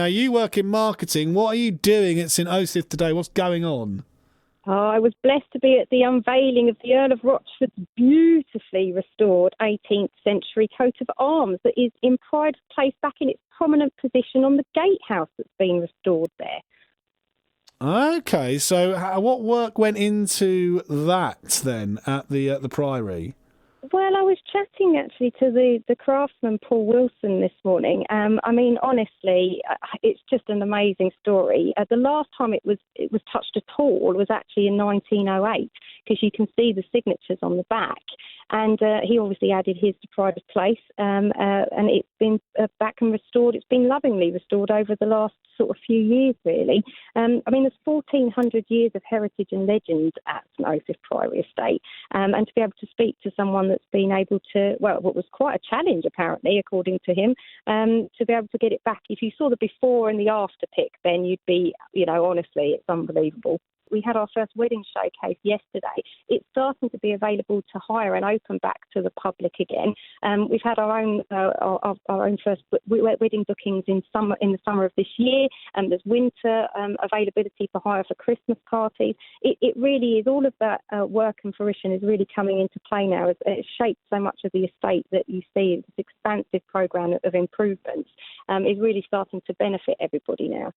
Now, you work in marketing. What are you doing at St Osyth today? What's going on? Oh, I was blessed to be at the unveiling of the Earl of Rochford's beautifully restored 18th century coat of arms that is in pride of place back in its prominent position on the gatehouse that's been restored there. Okay, so what work went into that then at the Priory? Well, I was chatting actually to the craftsman Paul Wilson this morning. Honestly, it's just an amazing story. The last time it was touched at all was actually in 1908, because you can see the signatures on the back. And he obviously added his to pride of place, and it's been back and restored. It's been lovingly restored over the last sort of few years, really. There's 1,400 years of heritage and legend at St Osyth Priory Estate, and to be able to speak to someone that's been able to, what was quite a challenge apparently, according to him, to be able to get it back. If you saw the before and the after pic, then you'd be, honestly, it's unbelievable. We had our first wedding showcase yesterday. It's starting to be available to hire and open back to the public again. We've had our own first wedding bookings in the summer of this year. There's winter availability for hire for Christmas parties. It really is, all of that work and fruition is really coming into play now. It's shaped so much of the estate that you see. This expansive programme of improvements is really starting to benefit everybody now.